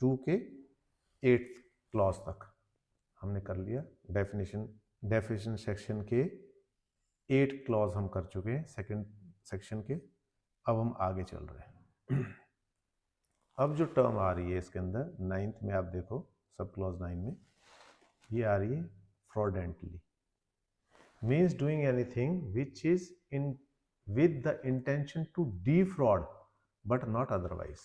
2 के 8th clause तक हमने कर लिया। डेफिनेशन सेक्शन के 8 क्लॉज हम कर चुके हैं सेकंड सेक्शन के। अब हम आगे चल रहे हैं। अब जो टर्म आ रही है इसके अंदर 9th में, आप देखो सब क्लॉज 9 में ये आ रही है fraudulently, means doing anything which is in with the intention to defraud but not otherwise.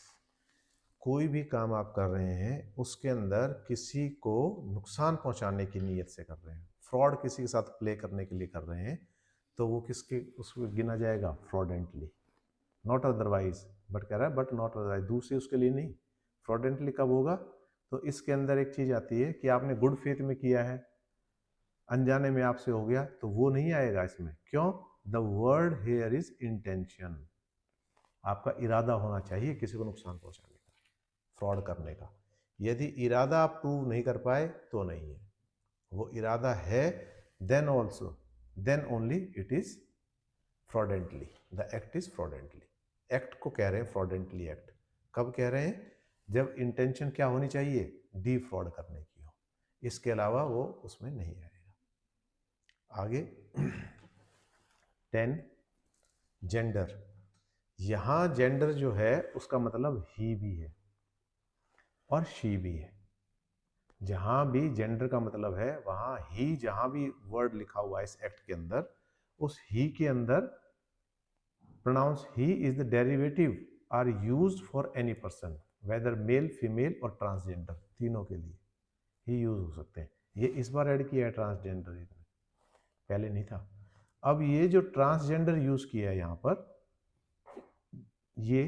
कोई भी काम आप कर रहे हैं उसके अंदर किसी को नुकसान पहुंचाने की नीयत से कर रहे हैं, फ्रॉड किसी के साथ प्ले करने के लिए कर रहे हैं, तो वो किसके उसको गिना जाएगा फ्रॉडेंटली। नॉट अदरवाइज, बट कह रहा है बट नॉट अदरवाइज, दूसरी उसके लिए नहीं। फ्रॉडेंटली कब होगा? तो इसके अंदर एक चीज आती है कि आपने गुड फेथ में किया है, अनजाने में आपसे हो गया, तो वो नहीं आएगा इसमें। क्यों? The word here is intention. आपका इरादा होना चाहिए किसी को नुकसान पहुंचाने का, फ्रॉड करने का। यदि इरादा आप प्रूव नहीं कर पाए तो नहीं है, वो इरादा है then only it is fraudulently, the act is fraudulently. Act को कह रहे हैं फ्रॉडेंटली एक्ट। कब कह रहे हैं? जब इंटेंशन क्या होनी चाहिए? डिफ्रॉड करने की हो, इसके अलावा वो उसमें नहीं आएगा। आगे 10 जेंडर। यहां जेंडर जो है उसका मतलब ही भी है और शी भी है। जहां भी जेंडर का मतलब है वहां ही, जहां भी वर्ड लिखा हुआ है इस एक्ट के अंदर, उस ही के अंदर pronouns he is the derivative are used for any person whether male female और ट्रांसजेंडर, तीनों के लिए ही यूज हो सकते हैं। ये इस बार ऐड किया है ट्रांसजेंडर, इसमें पहले नहीं था। अब ये जो ट्रांसजेंडर यूज किया है यहाँ पर, ये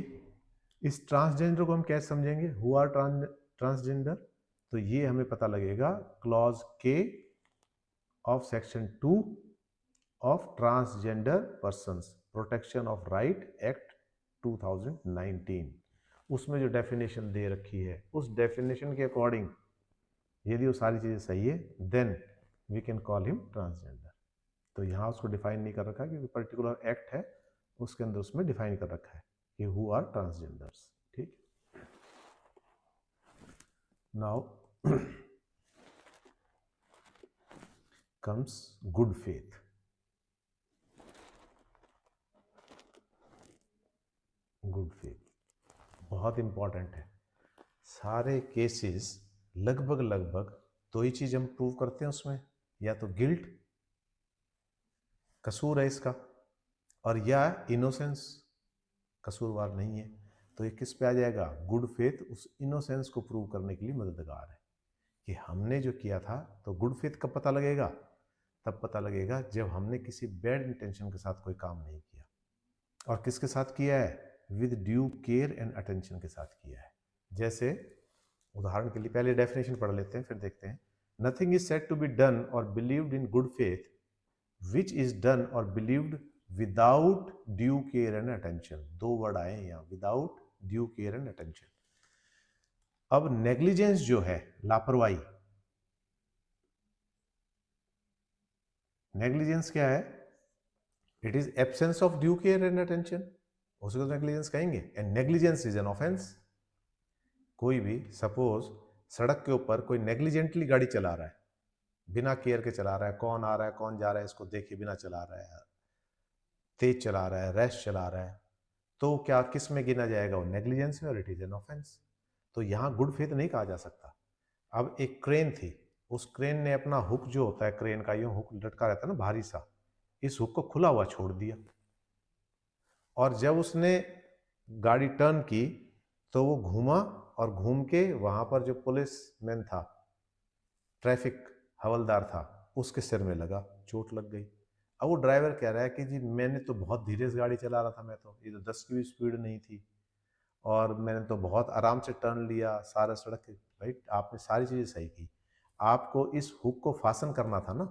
इस ट्रांसजेंडर को हम कैसे समझेंगे? हु आर ट्रांसजेंडर, तो ये हमें पता लगेगा क्लॉज के of section 2 of transgender persons protection of right act 2019। उसमें जो डेफिनेशन दे रखी है उस डेफिनेशन के अकॉर्डिंग यदि वो सारी चीजें सही है then we can call him transgender. तो यहाँ उसको डिफाइन नहीं कर रखा क्योंकि पर्टिकुलर एक्ट है उसके अंदर उसमें डिफाइन कर रखा है कि हु आर ट्रांसजेंडर्स। ठीक, now comes good faith. Good faith बहुत इंपॉर्टेंट है। सारे केसेस लगभग दो ही चीज हम प्रूव करते हैं उसमें, या तो गिल्ट, कसूर है इसका, और या इनोसेंस, कसूरवार नहीं है। तो ये किस पे आ जाएगा? गुड फेथ उस इनोसेंस को प्रूव करने के लिए मददगार है कि हमने जो किया था। तो गुड फेथ कब पता लगेगा? तब पता लगेगा जब हमने किसी बैड इंटेंशन के साथ कोई काम नहीं किया, और किसके साथ किया है? With due care and attention के साथ किया है। जैसे उदाहरण के लिए पहले डेफिनेशन पढ़ लेते हैं फिर देखते हैं। Nothing is said to be done or believed in good faith which is done or believed without due care and attention. दो वर्ड आए हैं यहाँ, without due care and attention. अब नेग्लिजेंस जो है, लापरवाही, नेग्लिजेंस क्या है? It is absence of due care and attention, उसको नेग्लिजेंस कहेंगे। And negligence is an offence. कोई भी सपोज सड़क के ऊपर कोई नेग्लिजेंटली गाड़ी चला रहा है, बिना केयर के चला रहा है, कौन आ रहा है कौन जा रहा है इसको देखे बिना चला रहा है, तेज चला रहा है, रैश चला रहा है, तो क्या किस में गिना जाएगा? वो नेग्लिजेंस में, और इट इज एन ऑफेंस। तो यहाँ गुड फेथ नहीं कहा जा सकता। अब एक क्रेन थी, उस क्रेन ने अपना हुक जो होता है क्रेन का, यूं हुक लटका रहता है ना भारी सा, इस हुक को खुला हुआ छोड़ दिया, और जब उसने गाड़ी टर्न की तो वो घूमा, और घूम के वहां पर जो पुलिस मैन था, ट्रैफिक हवलदार था, उसके सिर में लगा, चोट लग गई। अब वो ड्राइवर कह रहा है कि जी मैंने तो बहुत धीरे से गाड़ी चला रहा था, मैं तो ये तो 10 की भी स्पीड नहीं थी, और मैंने तो बहुत आराम से टर्न लिया सारा सड़क। भाई आपने सारी चीज़ें सही की, आपको इस हुक को फासन करना था ना,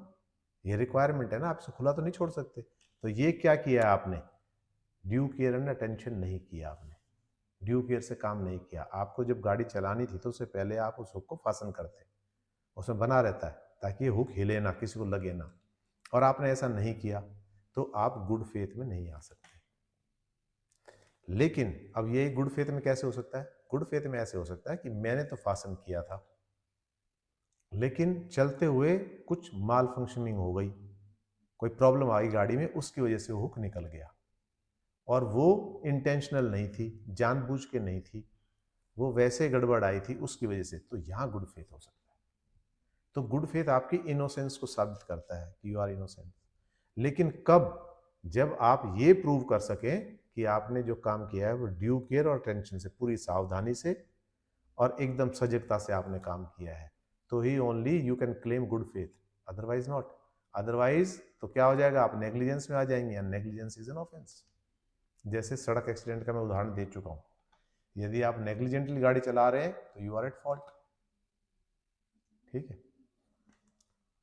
ये रिक्वायरमेंट है ना, आप इसे खुला तो नहीं छोड़ सकते। तो ये क्या किया आपने? ड्यू केयर एंड अटेंशन नहीं किया आपने, ड्यू केयर से काम नहीं किया। आपको जब गाड़ी चलानी थी तो उससे पहले आप उस हुक को फासन करते, उसमें बना रहता है ताकि ये हुक हिले ना, किसी को लगे ना, और आपने ऐसा नहीं किया, तो आप गुड फेथ में नहीं आ सकते। लेकिन अब ये गुड फेथ में कैसे हो सकता है? गुड फेथ में ऐसे हो सकता है कि मैंने तो फासन किया था, लेकिन चलते हुए कुछ माल फंक्शनिंग हो गई, कोई प्रॉब्लम आ गई गाड़ी में, उसकी वजह से वो हुक निकल गया, और वो इंटेंशनल नहीं थी, जानबूझ के नहीं थी, वो वैसे गड़बड़ आई थी उसकी वजह से, तो यहाँ गुड फेथ हो सकता है। तो गुड फेथ आपकी इनोसेंस को साबित करता है कि यू आर इनोसेंट। लेकिन कब? जब आप ये प्रूव कर सकें कि आपने जो काम किया है वो ड्यू केयर और टेंशन से, पूरी सावधानी से और एकदम सजगता से आपने काम किया है, तो ही only you can claim good faith, otherwise not. Otherwise तो क्या हो जाएगा, आप नेग्लिजेंस में आ जाएंगे, and negligence is an offence. जैसे सड़क एक्सीडेंट का मैं उदाहरण दे चुका हूं, यदि आप नेग्लिजेंटली गाड़ी चला रहे हैं तो यू आर एट फॉल्ट। ठीक है,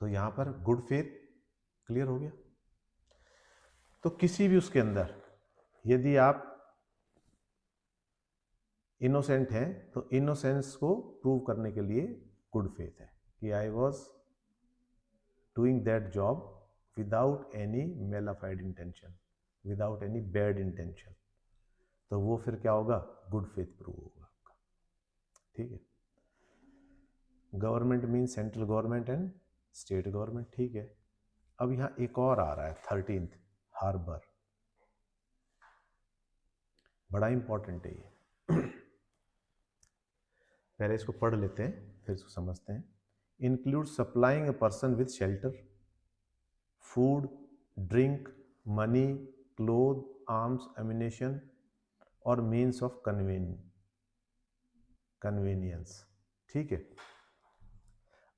तो यहां पर गुड फेथ क्लियर हो गया। तो किसी भी उसके अंदर यदि आप इनोसेंट हैं तो इनोसेंस को प्रूव करने के लिए गुड फेथ है कि I was doing that job without any mala fide intention, without any bad intention, तो वो फिर क्या होगा, गुड फेथ प्रूव होगा आपका। ठीक है, government mean central government and state government. ठीक है, अब यहां एक और आ रहा है 13th, हार्बर। बड़ा इंपॉर्टेंट है ये। पहले इसको पढ़ लेते हैं फिर इसको समझते हैं। Include supplying a person with shelter, food, drink, money, cloth, arms, ammunition और मीन्स ऑफ कन्वीनियंस। ठीक है,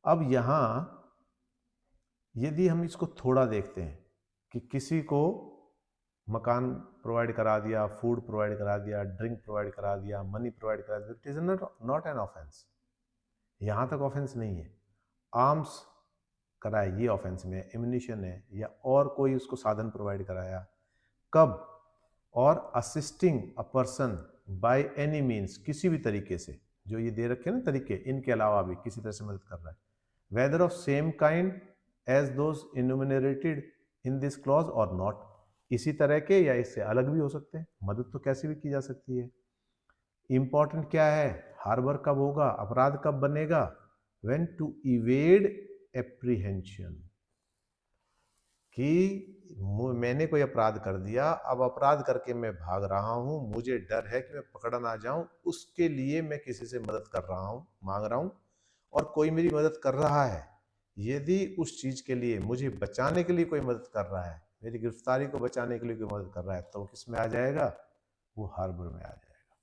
अब यहां यदि हम इसको थोड़ा देखते हैं कि किसी को मकान प्रोवाइड करा दिया, फूड प्रोवाइड करा दिया, ड्रिंक प्रोवाइड करा दिया, मनी प्रोवाइड करा दिया, it is not an offence, यहां तक ऑफेंस नहीं है। आर्म्स कराए ये ऑफेंस में, एम्यूनिशन है, या और कोई उसको साधन प्रोवाइड कराया, कब? और assisting a person by any means, किसी भी तरीके से, जो ये दे रखे ना तरीके, इनके अलावा भी किसी तरह से मदद कर रहा है, whether of same kind as those enumerated in this clause और नॉट, इसी तरह के या इससे अलग भी हो सकते हैं, मदद तो कैसे भी की जा सकती है। इंपॉर्टेंट क्या है, हार्बर कब होगा, अपराध कब बनेगा, व्हेन टू इवेड एप्रीहेंशन, कि मैंने कोई अपराध कर दिया, अब अपराध करके मैं भाग रहा हूं, मुझे डर है कि मैं पकड़ा ना जाऊं, उसके लिए मैं किसी से मदद कर रहा हूं, मांग रहा हूं, और कोई मेरी मदद कर रहा है, यदि उस चीज के लिए मुझे बचाने के लिए कोई मदद कर रहा है, मेरी गिरफ्तारी को बचाने के लिए कोई मदद कर रहा है, तो किस में आ जाएगा, वो हार्बर में आ जाएगा।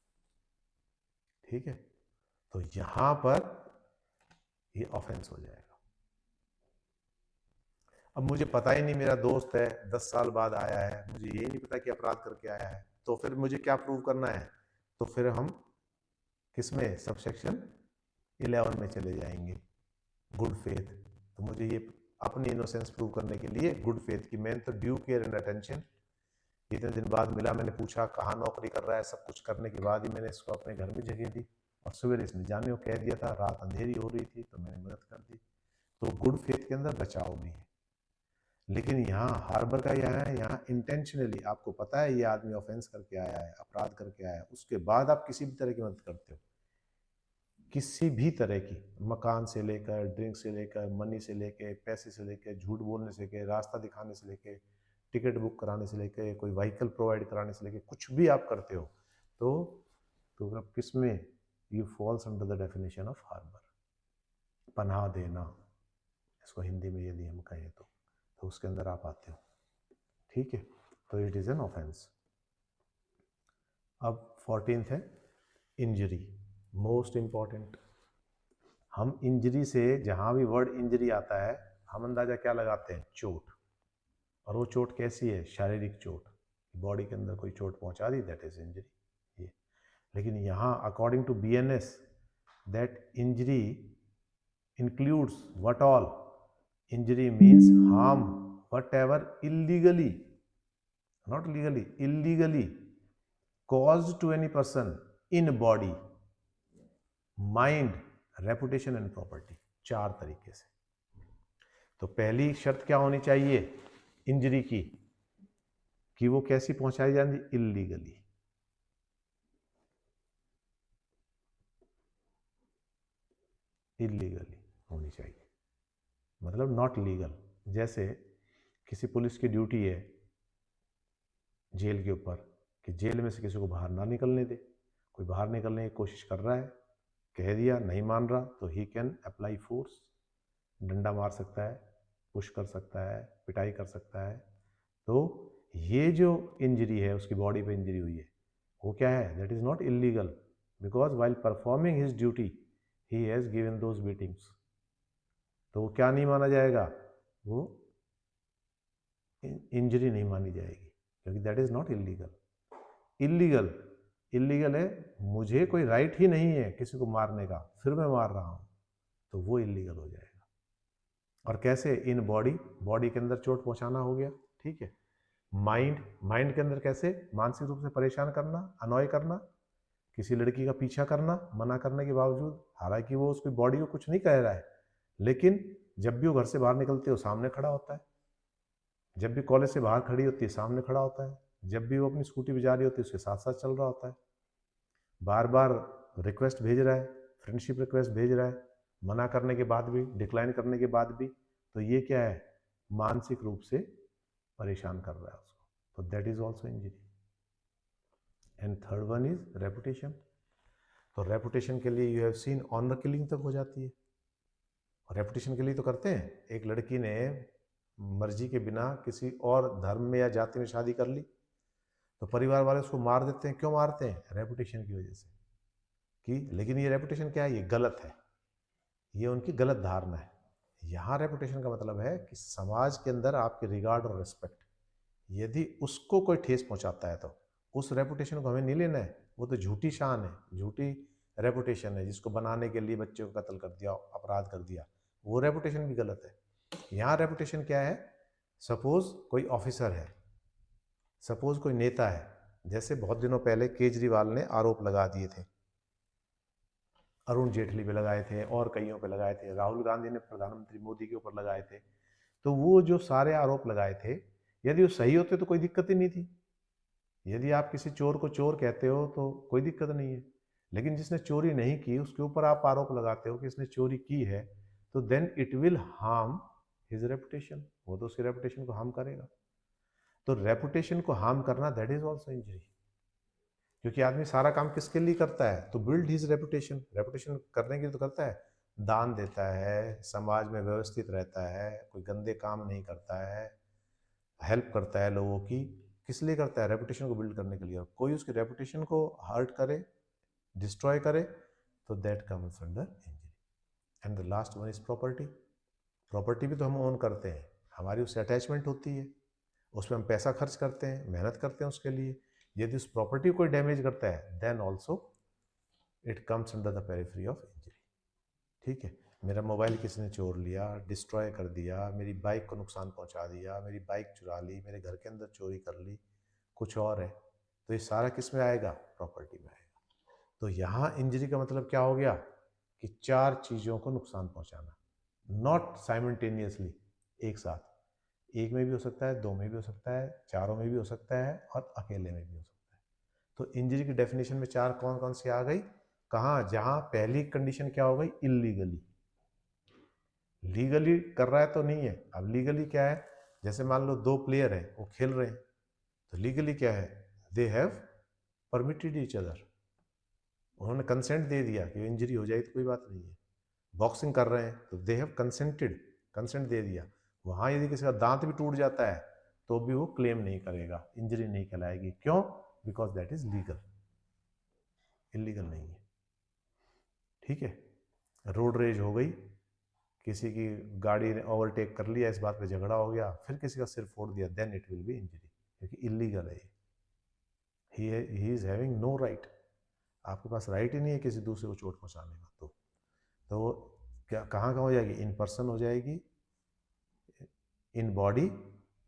ठीक है, तो यहां पर ये ऑफेंस हो जाएगा। अब मुझे पता ही नहीं, मेरा दोस्त है 10 साल बाद आया है, मुझे ये नहीं पता कि अपराध करके आया है, तो फिर मुझे क्या प्रूव करना है, तो फिर हम किसमें, सबसेक्शन 11 में चले जाएंगे, गुड फेथ। तो मुझे ये अपनी इनोसेंस प्रूव करने के लिए गुड फेथ की, मैंने तो ड्यू केयर एंड अटेंशन, इतने दिन बाद मिला, मैंने पूछा कहाँ नौकरी कर रहा है, सब कुछ करने के बाद ही मैंने इसको अपने घर में जगह दी, और सवेरे इसने जाने को कह दिया था, रात अंधेरी हो रही थी तो मैंने मदद कर दी। तो गुड फेथ के अंदर बचाव भी है। लेकिन यहाँ हार्बर का यह है, यहाँ इंटेंशनली आपको पता है ये आदमी ऑफेंस करके आया है, अपराध करके आया है, उसके बाद आप किसी भी तरह की मदद करते हो, किसी भी तरह की, मकान से लेकर, ड्रिंक से लेकर, मनी से लेकर, पैसे से लेकर, झूठ बोलने से लेकर, रास्ता दिखाने से लेकर, टिकट बुक कराने से लेकर, कोई व्हीकल प्रोवाइड कराने से लेकर, कुछ भी आप करते हो, तो अब किस में, you falls under the definition of harbour, पनाह देना, इसको हिंदी में यदि हम कहें तो उसके अंदर आप आते हो। ठीक है, तो इट इज एन ऑफेंस। अब 14th है इंजरी, मोस्ट इंपॉर्टेंट। हम इंजरी से, जहां भी वर्ड इंजरी आता है, हम अंदाजा क्या लगाते हैं, चोट, और वो चोट कैसी है, शारीरिक चोट, बॉडी के अंदर कोई चोट पहुंचा दी, दैट इज इंजरी ये। लेकिन यहाँ according to BNS that injury includes what all, injury means harm whatever illegally, not legally, illegally caused to any person in body, mind, reputation and property, 4 तरीके से। तो पहली शर्त क्या होनी चाहिए इंजरी की, कि वो कैसी पहुंचाई जाती, इलीगली। इलीगली होनी चाहिए, मतलब नॉट लीगल। जैसे किसी पुलिस की ड्यूटी है जेल के ऊपर कि जेल में से किसी को बाहर ना निकलने दे, कोई बाहर निकलने की कोशिश कर रहा है, कह दिया नहीं मान रहा, तो ही कैन अप्लाई फोर्स, डंडा मार सकता है, पुश कर सकता है, पिटाई कर सकता है। तो ये जो इंजरी है, उसकी बॉडी पे इंजरी हुई है, वो क्या है, that is not illegal, because while performing his duty he has given those beatings. तो वो क्या नहीं माना जाएगा, वो इंजरी नहीं मानी जाएगी, क्योंकि that is not illegal. Illegal illegal है, मुझे कोई राइट ही नहीं है किसी को मारने का, फिर मैं मार रहा हूं, तो वो इलीगल हो जाएगा। और कैसे, इन बॉडी, बॉडी के अंदर चोट पहुंचाना हो गया, ठीक है। माइंड, माइंड के अंदर कैसे, मानसिक रूप से परेशान करना, अनॉय करना, किसी लड़की का पीछा करना मना करने के बावजूद, हालांकि वो उसकी बॉडी को कुछ नहीं कह रहा है, लेकिन जब भी वो घर से बाहर निकलती है वो सामने खड़ा होता है, जब भी कॉलेज से बाहर खड़ी होती है सामने खड़ा होता है, जब भी वो अपनी स्कूटी पे जा रही होती है उसके साथ साथ चल रहा होता है, बार बार रिक्वेस्ट भेज रहा है, फ्रेंडशिप रिक्वेस्ट भेज रहा है, मना करने के बाद भी, डिक्लाइन करने के बाद भी, तो ये क्या है, मानसिक रूप से परेशान कर रहा है उसको, तो that is also injury. And third one is reputation. तो रेपुटेशन के लिए you have seen honour killing तक हो जाती है। रेपुटेशन के लिए तो करते हैं, एक लड़की ने मर्जी के बिना किसी और धर्म में या जाति में शादी कर ली, तो परिवार वाले उसको मार देते हैं। क्यों मारते हैं, रेपुटेशन की वजह से, कि लेकिन ये रेपुटेशन क्या है, ये गलत है, ये उनकी गलत धारणा है। यहाँ रेपुटेशन का मतलब है कि समाज के अंदर आपकी रिगार्ड और रिस्पेक्ट, यदि उसको कोई ठेस पहुंचाता है तो उस रेपुटेशन को हमें नहीं लेना है, वो तो झूठी शान है, झूठी रेपुटेशन है, जिसको बनाने के लिए बच्चे को कत्ल कर दिया, अपराध कर दिया, वो रेपुटेशन भी गलत है। यहाँ रेपुटेशन क्या है, सपोज कोई ऑफिसर है, सपोज कोई नेता है, जैसे बहुत दिनों पहले केजरीवाल ने आरोप लगा दिए थे, अरुण जेटली पे लगाए थे और कईयों पे लगाए थे, राहुल गांधी ने प्रधानमंत्री मोदी के ऊपर लगाए थे, तो वो जो सारे आरोप लगाए थे, यदि वो सही होते तो कोई दिक्कत ही नहीं थी। यदि आप किसी चोर को चोर कहते हो तो कोई दिक्कत नहीं है, लेकिन जिसने चोरी नहीं की उसके ऊपर आप आरोप लगाते हो कि इसने चोरी की है, तो then it will harm his reputation, वो तो उसकी रेपुटेशन को हार्म करेगा। तो रेपुटेशन को हार्म करना, दैट इज ऑल्सो इंजरी, क्योंकि आदमी सारा काम किसके लिए करता है, तो बिल्ड हिज रेपुटेशन, रेपुटेशन करने के लिए तो करता है, दान देता है, समाज में व्यवस्थित रहता है, कोई गंदे काम नहीं करता है, हेल्प करता है लोगों की, किस लिए करता है, रेपुटेशन को बिल्ड करने के लिए। कोई उसकी रेपुटेशन को हर्ट करे, डिस्ट्रॉय करे, तो that comes under injury. And the last one is property. Property भी तो हम ओन करते हैं, हमारी उससे अटैचमेंट होती है, उसमें हम पैसा खर्च करते हैं, मेहनत करते हैं उसके लिए, यदि उस प्रॉपर्टी को कोई डैमेज करता है, then also it comes under the periphery of injury. ठीक है, मेरा मोबाइल किसी ने चोर लिया, डिस्ट्रॉय कर दिया, मेरी बाइक को नुकसान पहुंचा दिया, मेरी बाइक चुरा ली, मेरे घर के अंदर चोरी कर ली, कुछ और है, तो ये सारा किस में आएगा, प्रॉपर्टी में आएगा। तो यहाँ इंजरी का मतलब क्या हो गया, कि चार चीज़ों को नुकसान पहुंचाना, नॉट साइमल्टेनियसली, एक साथ, एक में भी हो सकता है, दो में भी हो सकता है, चारों में भी हो सकता है, और अकेले में भी हो सकता है। तो इंजरी की डेफिनेशन में चार कौन कौन सी आ गई, कहाँ, जहाँ पहली कंडीशन क्या हो गई, इलीगली, लीगली कर रहा है तो नहीं है। अब लीगली क्या है, जैसे मान लो दो प्लेयर हैं, वो खेल रहे हैं, तो लीगली क्या है, they have permitted each other, उन्होंने कंसेंट दे दिया कि इंजरी हो जाए तो कोई बात नहीं है। बॉक्सिंग कर रहे हैं तो दे हैव कंसेंटेड, कंसेंट दे दिया, वहाँ यदि किसी का दांत भी टूट जाता है तो भी वो क्लेम नहीं करेगा, इंजरी नहीं कहलाएगी। क्यों, because that is legal, illegal नहीं है। ठीक है, रोड रेज हो गई, किसी की गाड़ी ने ओवरटेक कर लिया, इस बात पे झगड़ा हो गया, फिर किसी का सिर फोड़ दिया, then it will be injury, क्योंकि इलीगल है, he is having no right, आपके पास राइट ही नहीं है किसी दूसरे को चोट पहुंचाने का। तो क्या, कहाँ हो जाएगी, इन पर्सन हो जाएगी, in body,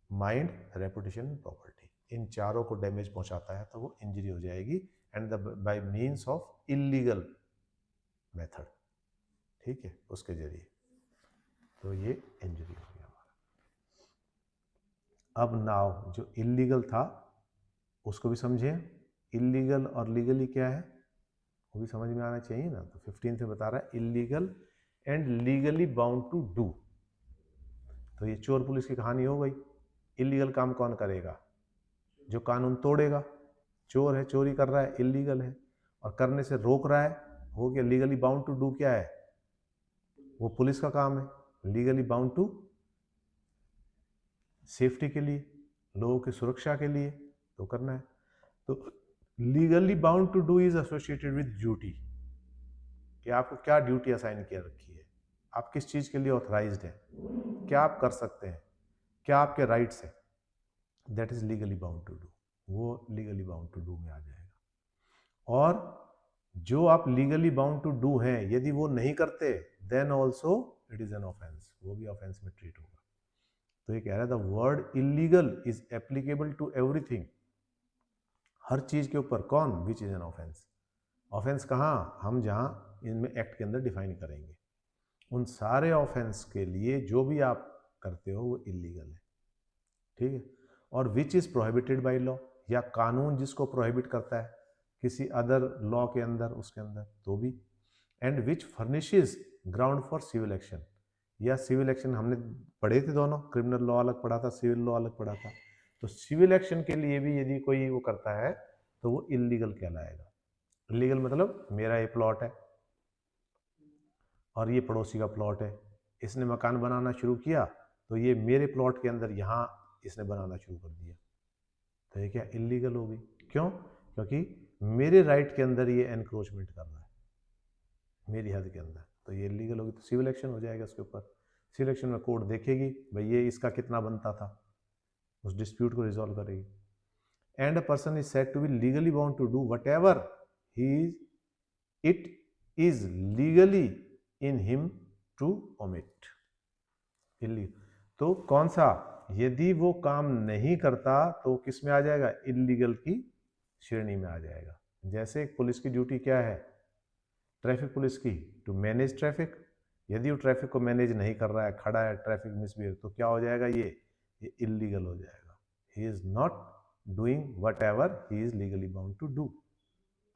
mind, reputation, property, इन चारों को डैमेज पहुंचाता है तो वो इंजरी हो जाएगी, and bye means of illegal method. ठीक है, उसके जरिए, तो ये इंजरी हो गया हमारा। अब नाउ जो इलीगल था उसको भी समझें, इलीगल और लीगली क्या है वो भी समझ में आना चाहिए ना। तो 15 से बता रहा है, illegal and legally bound to do. तो ये चोर पुलिस की कहानी हो गई। इलीगल काम कौन करेगा? जो कानून तोड़ेगा। चोर है, चोरी कर रहा है, इलीगल है, और करने से रोक रहा है, हो गया लीगली बाउंड टू डू। क्या है वो? पुलिस का काम है, लीगली बाउंड टू सेफ्टी के लिए, लोगों की सुरक्षा के लिए तो करना है। तो legally bound to do is associated with duty, कि आपको क्या ड्यूटी असाइन किया रखी है, आप किस चीज के लिए ऑथराइज्ड हैं, क्या आप कर सकते हैं, क्या आपके राइट्स हैं, that is legally bound to do. वो लीगली बाउंड टू डू में आ जाएगा। और जो आप लीगली बाउंड टू डू हैं, यदि वो नहीं करते, then also it is an offence, वो भी ऑफेंस में ट्रीट होगा। तो ये कह रहा है the word illegal is applicable to everything, हर चीज के ऊपर। कौन? Which is an offence. Offence कहाँ? हम जहाँ इनमें एक्ट के अंदर डिफाइन करेंगे, उन सारे ऑफेंस के लिए जो भी आप करते हो वो इलीगल है, ठीक है। और which is prohibited by law, या कानून जिसको प्रोहिबिट करता है किसी अदर लॉ के अंदर, उसके अंदर तो भी। And which furnishes ground for civil action, या सिविल एक्शन हमने पढ़े थे दोनों, क्रिमिनल लॉ अलग पढ़ा था, सिविल लॉ अलग पढ़ा था। तो सिविल एक्शन के लिए भी यदि कोई वो करता है तो वो इलीगल कहलाएगा। इलीगल मतलब मेरा ये प्लॉट है और ये पड़ोसी का प्लॉट है, इसने मकान बनाना शुरू किया तो ये मेरे प्लॉट के अंदर यहाँ इसने बनाना शुरू कर दिया, तो ये क्या? इलीगल हो गई। क्यों? क्योंकि मेरे राइट के अंदर ये एनक्रोचमेंट कर रहा है, मेरी हद के अंदर, तो ये इलीगल होगी। तो सिविल एक्शन हो जाएगा उसके ऊपर। सिविल एक्शन में कोर्ट देखेगी भाई ये इसका कितना बनता था, उस डिस्प्यूट को रिजॉल्व करेगी। And a person is said to be legally bound to do whatever he it is legally in him to omit. तो कौन सा? यदि वो काम नहीं करता तो किस में आ जाएगा? इलीगल की श्रेणी में आ जाएगा। जैसे पुलिस की ड्यूटी क्या है, ट्रैफिक पुलिस की, टू मैनेज ट्रैफिक। यदि वो ट्रैफिक को मैनेज नहीं कर रहा है, खड़ा है, ट्रैफिक मिसबिहेव, तो क्या हो जाएगा? ये इलीगल हो जाएगा। He is not doing whatever he is legally bound to do,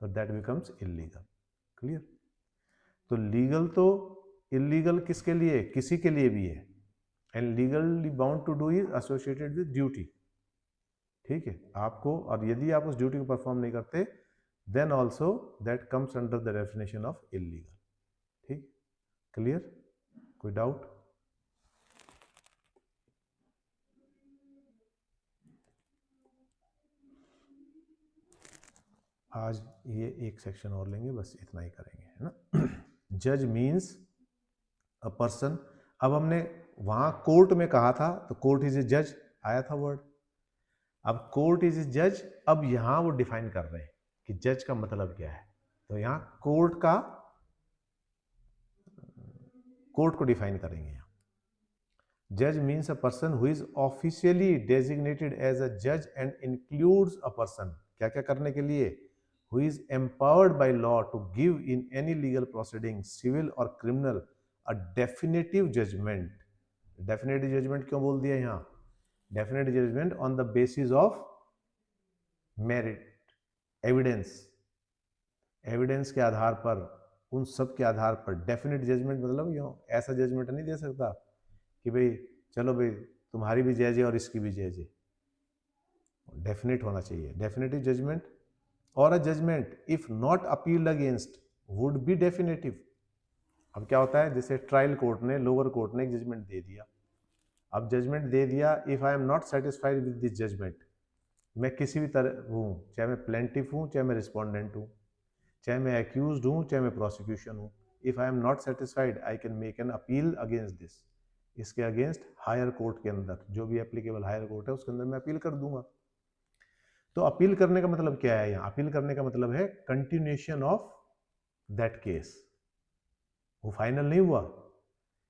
तो दैट बिकम्स इलीगल। क्लियर? तो लीगल तो इलीगल किसके लिए? किसी के लिए भी है। And legally bound to do is associated with duty, ठीक है आपको। और यदि आप उस ड्यूटी को परफॉर्म नहीं करते, then also that comes under the definition of illegal. ठीक, क्लियर? कोई डाउट? आज ये एक सेक्शन और लेंगे, बस इतना ही करेंगे, है ना। जज मीन्स अ पर्सन। अब हमने वहां कोर्ट में कहा था, तो कोर्ट इज ए जज आया था वर्ड। अब कोर्ट इज ए जज, अब यहां वो डिफाइन कर रहे हैं कि जज का मतलब क्या है। तो यहां कोर्ट को डिफाइन करेंगे। यहां जज means a person who is officially designated as a जज एंड इंक्लूड्स अ पर्सन, क्या क्या करने के लिए? Who is empowered by law to give in any legal proceeding, civil और criminal, a definitive judgment. Definitive judgment क्यों बोल दिया यहां? Definitive judgment on the basis of merit, evidence, evidence के आधार पर, उन सब के आधार पर। डेफिनेट जजमेंट मतलब यूँ ऐसा जजमेंट नहीं दे सकता कि भाई चलो भाई तुम्हारी भी जय जय और इसकी भी जय जय। डेफिनेट होना चाहिए। डेफिनेटिव जजमेंट और a judgment if not appealed against would be definitive. अब क्या होता है, जैसे ट्रायल कोर्ट ने, लोअर कोर्ट ने एक जजमेंट दे दिया। अब जजमेंट दे दिया, if I am not satisfied with this judgment, मैं किसी भी तरह हूँ, चाहे मैं प्लेंटिफ हूँ, चाहे मैं रिस्पोंडेंट हूँ, चाहे मैं एक्यूज्ड हूँ, चाहे मैं प्रोसिक्यूशन हूँ, if I am not satisfied I can make an appeal against this. इसके अगेंस्ट हायर कोर्ट के अंदर, जो भी एप्लीकेबल हायर कोर्ट है उसके अंदर मैं अपील कर दूंगा। तो अपील करने का मतलब क्या है? यहाँ अपील करने का मतलब है कंटिन्यूएशन ऑफ दैट केस। वो फाइनल नहीं हुआ।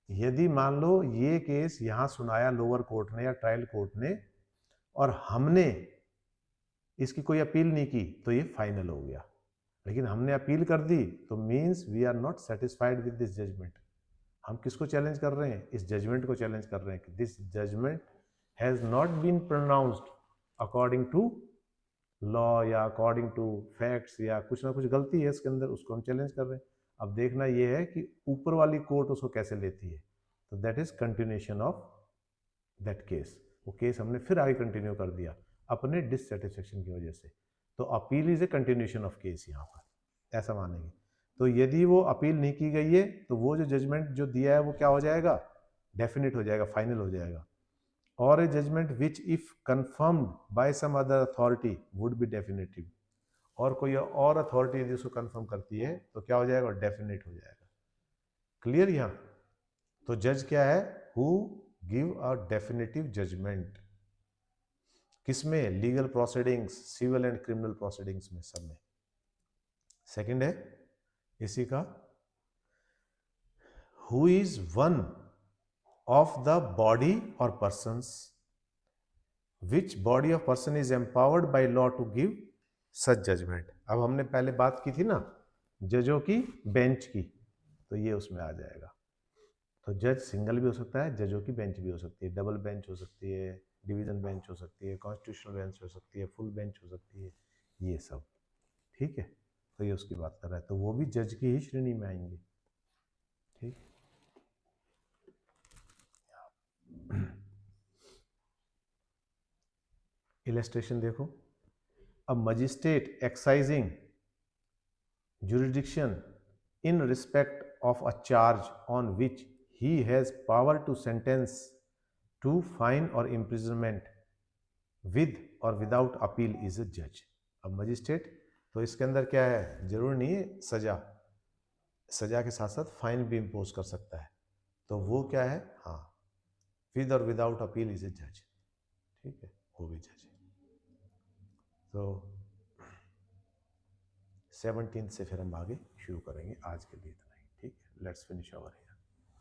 यदि मान लो ये केस यहां सुनाया लोअर कोर्ट ने या ट्रायल कोर्ट ने, और हमने इसकी कोई अपील नहीं की, तो ये फाइनल हो गया। लेकिन हमने अपील कर दी तो means we are not satisfied with this judgment. हम किसको चैलेंज कर रहे हैं? इस जजमेंट को चैलेंज कर रहे हैं कि this judgment has not been pronounced according to law या अकॉर्डिंग टू फैक्ट्स, या कुछ ना कुछ गलती है इसके अंदर, उसको हम चैलेंज कर रहे हैं। अब देखना ये है कि ऊपर वाली कोर्ट उसको कैसे लेती है, तो that is continuation of that case. वो केस हमने फिर आगे कंटिन्यू कर दिया अपने डिससेटिस्फेक्शन की वजह से, तो appeal is a continuation of case यहाँ पर, ऐसा मानेंगे। तो यदि वो अपील नहीं की गई है तो वो जो जजमेंट जो दिया है वो क्या हो जाएगा, डेफिनेट हो जाएगा, फाइनल हो जाएगा। और a judgment which if confirmed by some other authority would be definitive, और कोई और अथॉरिटी यदि उसको कंफर्म करती है तो क्या हो जाएगा, डेफिनेट हो जाएगा। क्लियर यहाँ? तो जज क्या है, who give a definitive judgment, किसमें, legal proceedings, civil and criminal proceedings में, सब में। सेकंड है इसी का, who is one of the body or persons, which body of person is empowered by law to give such judgment. अब हमने पहले बात की थी ना जजों की बेंच की, तो ये उसमें आ जाएगा। तो जज सिंगल भी हो सकता है, जजों की बेंच भी हो सकती है, डबल बेंच हो सकती है, डिवीजन बेंच हो सकती है, कॉन्स्टिट्यूशनल बेंच हो सकती है, फुल बेंच हो सकती है, ये सब। ठीक है, तो ये उसकी बात कर रहा है, तो वो भी जज की ही श्रेणी में आएंगे। ठीक, इलस्ट्रेशन देखो, a magistrate exercising jurisdiction in respect of a charge on which he has power to sentence to fine or imprisonment with or without appeal is a judge। अब मजिस्ट्रेट, तो इसके अंदर क्या है, जरूर नहीं है सजा, सजा के साथ साथ फाइन भी इम्पोज कर सकता है, तो वो क्या है, हाँ, विद और विदाउट अपील इज ए जज। ठीक है, वो भी जज है। तो 17 से फिर हम आगे शुरू करेंगे, आज के लिए इतना ही। ठीक है, लेट्स फिनिश आवर।